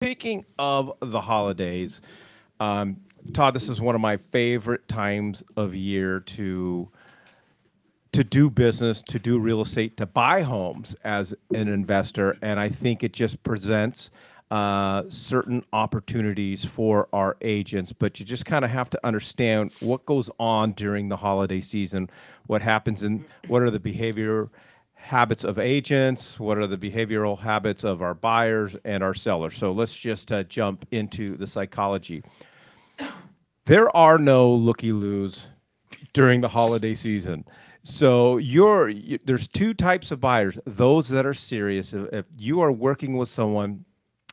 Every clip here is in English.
Speaking of the holidays, um, Todd, this is one of my favorite times of year to do business, to do real estate, to buy homes as an investor, and I think it just presents certain opportunities for our agents. But you just kind of have to understand what goes on during the holiday season, what happens, and what are the behavior habits of agents, what are the behavioral habits of our buyers and our sellers. So let's just jump into the psychology. There are no looky loos during the holiday season. So there's two types of buyers. Those that are serious. If you are working with someone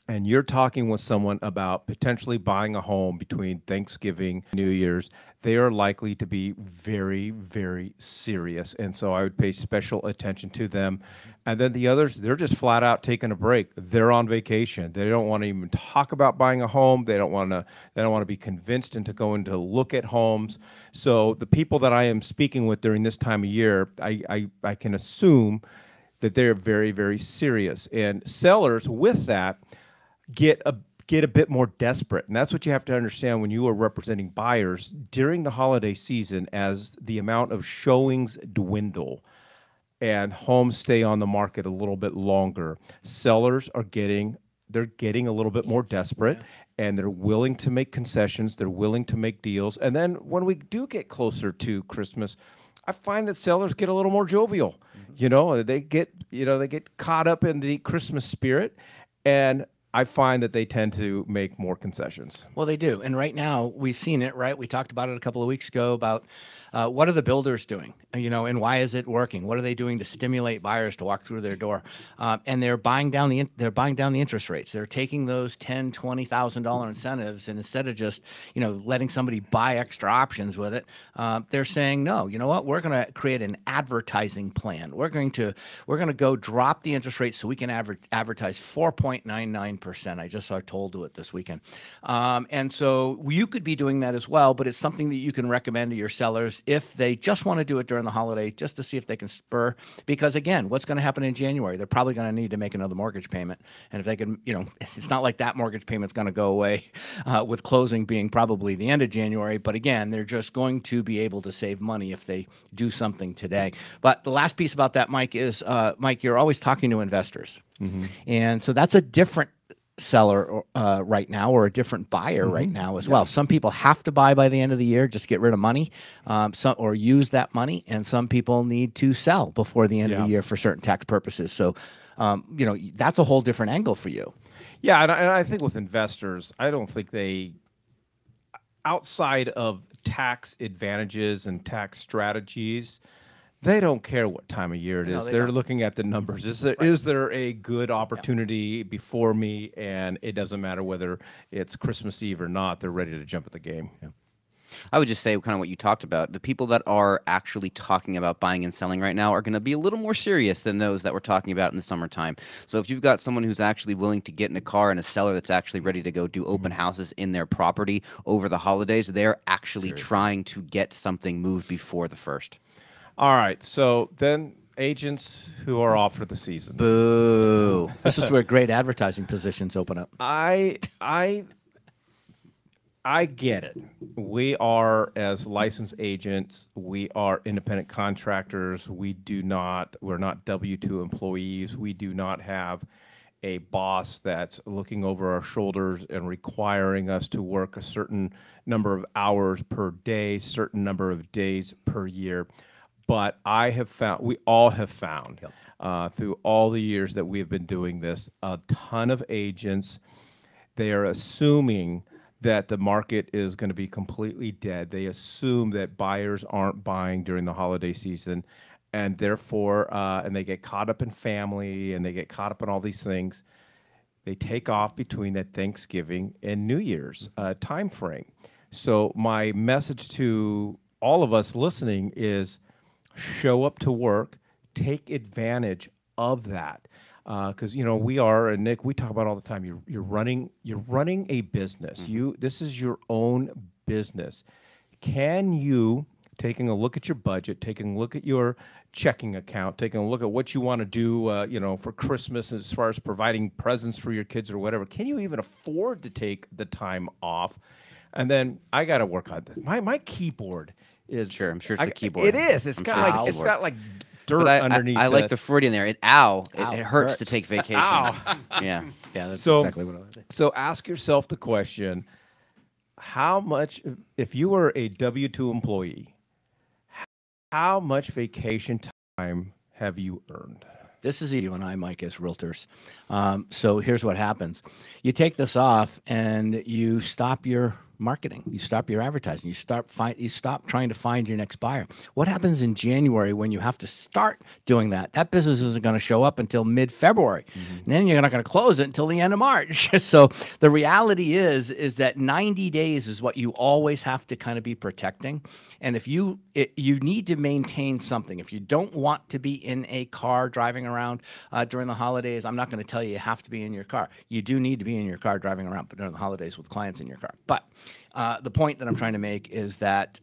and you're talking with someone about potentially buying a home between Thanksgiving, New Year's, they are likely to be very, very serious. And so I would pay special attention to them. And then the others, they're just flat out taking a break. They're on vacation. They don't want to even talk about buying a home. They don't want to be convinced into going to look at homes. So the people that I am speaking with during this time of year, I can assume that they're very, very serious. And sellers with that get a bit more desperate. And that's what you have to understand when you are representing buyers during the holiday season as the amount of showings dwindle and homes stay on the market a little bit longer. Sellers are getting a little bit more desperate and they're willing to make concessions, they're willing to make deals. And then when we do get closer to Christmas, I find that sellers get a little more jovial. They get caught up in the Christmas spirit, and I find that they tend to make more concessions. Well, they do. And right now, we've seen it, right? We talked about it a couple of weeks ago about what are the builders doing, and why is it working? What are they doing to stimulate buyers to walk through their door? And they're buying down the interest rates. They're taking those $10,000, $20,000 incentives, and instead of just letting somebody buy extra options with it, they're saying, no, you know what? We're going to create an advertising plan. We're going to go drop the interest rate so we can advertise 4.99%. I just saw Toll do it this weekend. And so you could be doing that as well, but it's something that you can recommend to your sellers if they just want to do it during the holiday, just to see if they can spur. Because again, what's going to happen in January? They're probably going to need to make another mortgage payment. And if they can, it's not like that mortgage payment's going to go away with closing being probably the end of January. But again, they're just going to be able to save money if they do something today. But the last piece about that, Mike, is, Mike, you're always talking to investors. And so that's a different seller right now, or a different buyer right now as well. Some people have to buy by the end of the year, just get rid of money, or use that money, and some people need to sell before the end of the year for certain tax purposes. So, that's a whole different angle for you. Yeah, and I think with investors, I don't think they, outside of tax advantages and tax strategies, they don't care what time of year it No, is. they They're don't. looking at the numbers. Is there a good opportunity before me? And it doesn't matter whether it's Christmas Eve or not. They're ready to jump at the game. I would just say kind of what you talked about. The people that are actually talking about buying and selling right now are going to be a little more serious than those that we're talking about in the summertime. So if you've got someone who's actually willing to get in a car and a seller that's actually ready to go do open houses in their property over the holidays, they're actually trying to get something moved before the first. All right. So then agents who are off for the season. Boo. This is where great advertising positions open up. I get it. We are, as licensed agents, we are independent contractors. We're not W-2 employees. We do not have a boss that's looking over our shoulders and requiring us to work a certain number of hours per day, certain number of days per year. But we all have found, through all the years that we have been doing this, a ton of agents, they are assuming that the market is going to be completely dead. They assume that buyers aren't buying during the holiday season, and therefore, and they get caught up in family, and they get caught up in all these things. They take off between that Thanksgiving and New Year's time frame. So my message to all of us listening is show up to work, take advantage of that. Because we are, and Nick, we talk about all the time. You're running a business. This is your own business. Can you taking a look at your budget, taking a look at your checking account, taking a look at what you want to do, for Christmas as far as providing presents for your kids or whatever. Can you even afford to take the time off? And then I got to work on this. My keyboard is Sure, I'm sure it's the keyboard. It is. It's I'm got sure like it's it's the got like dirt But underneath. I like the Freudian there. It hurts to hurts. take vacation. Ow. Yeah. Yeah, that's So- exactly what I was saying. So ask yourself the question: how much, if you were a W-2 employee, how much vacation time have you earned? This is you and I, Mike, as realtors. So here's what happens. You take this off and you stop your marketing. You stop your advertising. You stop trying to find your next buyer. What happens in January when you have to start doing that? That business isn't going to show up until mid-February. And then you're not going to close it until the end of March. So the reality is that 90 days is what you always have to kind of be protecting. And if you need to maintain something. If you don't want to be in a car driving around during the holidays, I'm not going to tell you have to be in your car. You do need to be in your car driving around during the holidays with clients in your car. But the point that I'm trying to make is that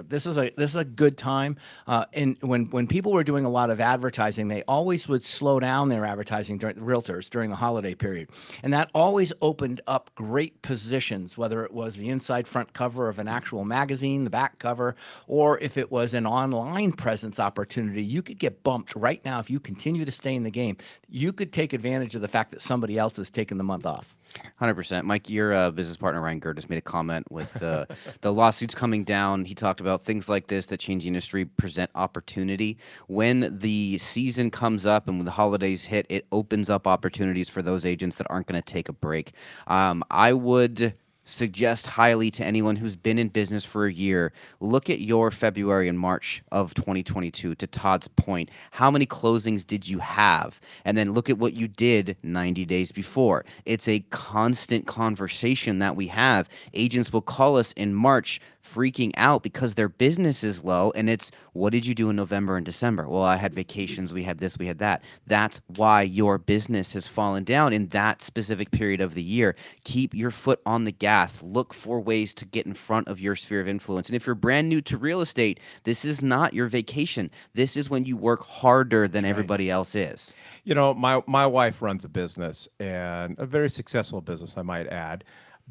this is a good time. And when people were doing a lot of advertising, they always would slow down their advertising during the holiday period, and that always opened up great positions. Whether it was the inside front cover of an actual magazine, the back cover, or if it was an online presence opportunity, you could get bumped right now if you continue to stay in the game. You could take advantage of the fact that somebody else has taken the month off. 100%. Mike, your business partner, Ryan Gertis, made a comment with the lawsuits coming down. He talked about things like this that change the industry present opportunity. When the season comes up and when the holidays hit, it opens up opportunities for those agents that aren't going to take a break. I would suggest highly to anyone who's been in business for a year, look at your February and March of 2022. To Todd's point, how many closings did you have? And then look at what you did 90 days before. It's a constant conversation that we have. Agents will call us in March freaking out because their business is low, and it's, what did you do in November and December? Well, I had vacations, we had this, we had that. That's why your business has fallen down in that specific period of the year. Keep your foot on the gas. Look for ways to get in front of your sphere of influence. And if you're brand new to real estate, this is not your vacation. This is when you work harder than everybody else is. You know, my wife runs a business, and a very successful business, I might add.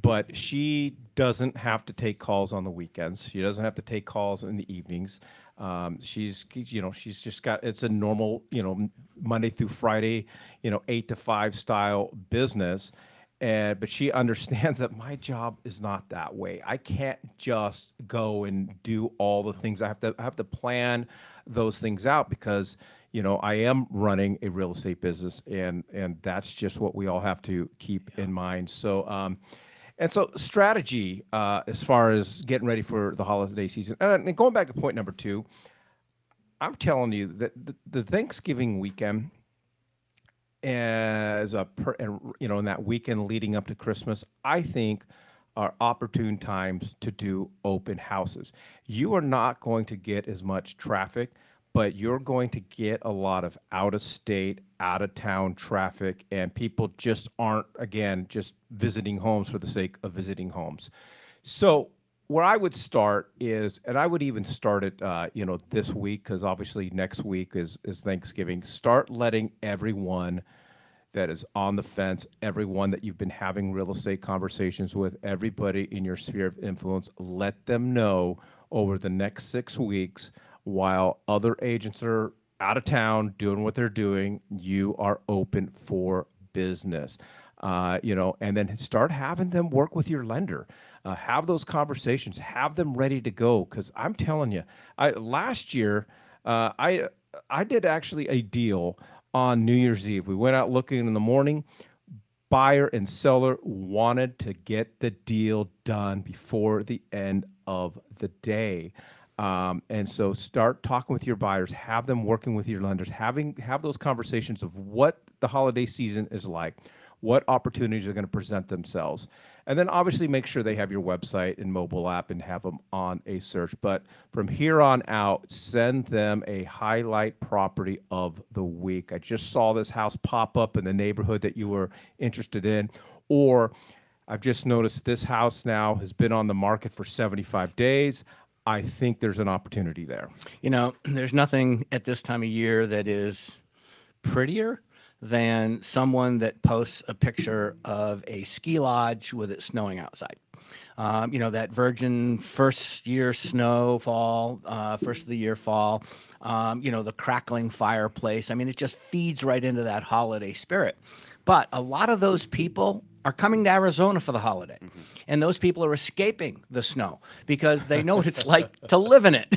But she doesn't have to take calls on the weekends. She doesn't have to take calls in the evenings. She's just got, it's a normal, Monday through Friday, 8 to 5 style business. But she understands that my job is not that way. I can't just go and do all the things. I have to plan those things out because, I am running a real estate business, and that's just what we all have to keep in mind. So, and so strategy, as far as getting ready for the holiday season, and going back to point number 2, I'm telling you that the Thanksgiving weekend, in that weekend leading up to Christmas, I think are opportune times to do open houses. You are not going to get as much traffic, but you're going to get a lot of out-of-state, out-of-town traffic, and people just aren't, again, just visiting homes for the sake of visiting homes. So where I would start is, and I would even start it, this week, because obviously next week is Thanksgiving. Start letting everyone that is on the fence, everyone that you've been having real estate conversations with, everybody in your sphere of influence, let them know over the next 6 weeks, while other agents are out of town doing what they're doing, you are open for business. And then start having them work with your lender. Have those conversations. Have them ready to go. Because I'm telling you, last year, I did actually a deal on New Year's Eve. We went out looking in the morning. Buyer and seller wanted to get the deal done before the end of the day. And so start talking with your buyers, have them working with your lenders, have those conversations of what the holiday season is like, what opportunities are going to present themselves. And then obviously make sure they have your website and mobile app and have them on a search. But from here on out, send them a highlight property of the week. I just saw this house pop up in the neighborhood that you were interested in, or I've just noticed this house now has been on the market for 75 days. I think there's an opportunity there. You know, there's nothing at this time of year that is prettier than someone that posts a picture of a ski lodge with it snowing outside. You know, that virgin first year snowfall, first of the year fall, you know, the crackling fireplace. I mean, it just feeds right into that holiday spirit. But a lot of those people are coming to Arizona for the holiday. And those people are escaping the snow because they know what it's like to live in it.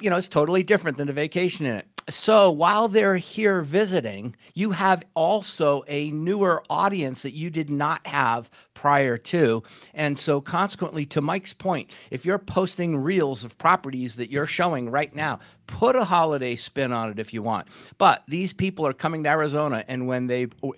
You know, it's totally different than to vacation in it. So while they're here visiting, you have also a newer audience that you did not have prior to. And so consequently, to Mike's point, if you're posting reels of properties that you're showing right now, put a holiday spin on it if you want. But these people are coming to Arizona, and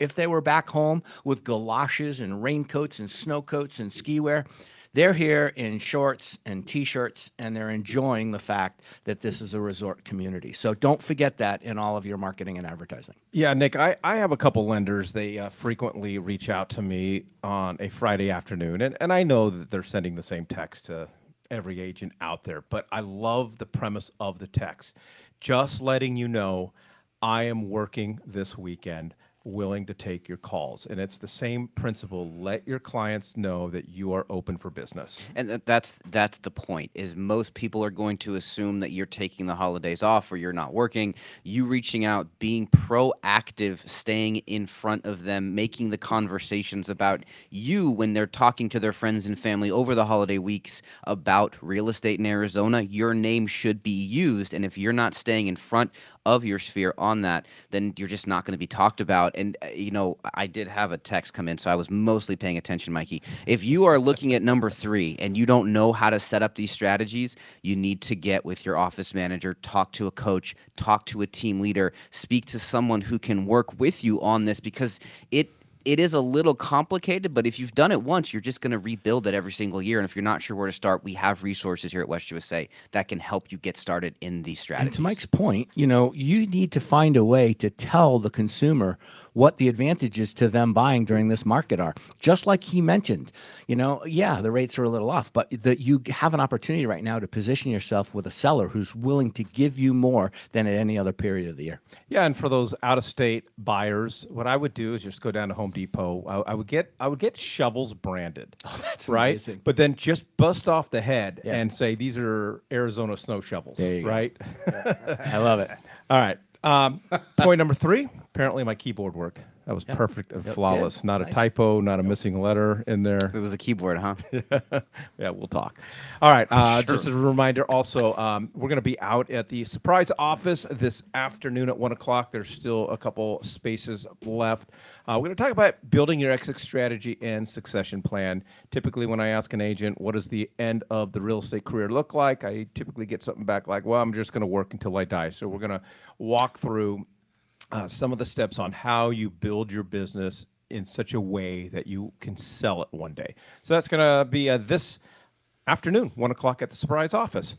if they were back home with galoshes and raincoats and snow coats and ski wear, they're here in shorts and T-shirts, and they're enjoying the fact that this is a resort community. So don't forget that in all of your marketing and advertising. Yeah, Nick, I have a couple lenders. They frequently reach out to me on a Friday afternoon, and I know that they're sending the same text to every agent out there, but I love the premise of the text. Just letting you know I am working this weekend, willing to take your calls. And it's the same principle. Let your clients know that you are open for business. And that's the point, is most people are going to assume that you're taking the holidays off or you're not working. You reaching out, being proactive, staying in front of them, making the conversations about you when they're talking to their friends and family over the holiday weeks about real estate in Arizona, your name should be used. And if you're not staying in front of your sphere on that, then you're just not going to be talked about. And, you know, I did have a text come in, so I was mostly paying attention, Mikey. If you are looking at number 3 and you don't know how to set up these strategies, you need to get with your office manager, talk to a coach, talk to a team leader, speak to someone who can work with you on this, because it is a little complicated, but if you've done it once, you're just going to rebuild it every single year. And if you're not sure where to start, we have resources here at West USA that can help you get started in these strategies. And to Mike's point, you know, you need to find a way to tell the consumer what the advantages to them buying during this market are. Just like he mentioned, you know, yeah, the rates are a little off, but that you have an opportunity right now to position yourself with a seller who's willing to give you more than at any other period of the year. Yeah, and for those out-of-state buyers, what I would do is just go down to Home Depot. I would get shovels branded. Oh, that's right. amazing. But then just bust off the head and say these are Arizona snow shovels. There you go. Right. I love it. All right. Point number 3. Apparently, my keyboard worked. That was perfect and flawless. Not Nice. a typo, not a missing letter in there. It was a keyboard, huh? Yeah, we'll talk. All right. Just as a reminder, also, we're going to be out at the surprise office this afternoon at 1 o'clock. There's still a couple spaces left. We're going to talk about building your exit strategy and succession plan. Typically, when I ask an agent, what does the end of the real estate career look like, I typically get something back like, well, I'm just going to work until I die. So we're going to walk through some of the steps on how you build your business in such a way that you can sell it one day. So that's going to be this afternoon, 1 o'clock at the surprise office.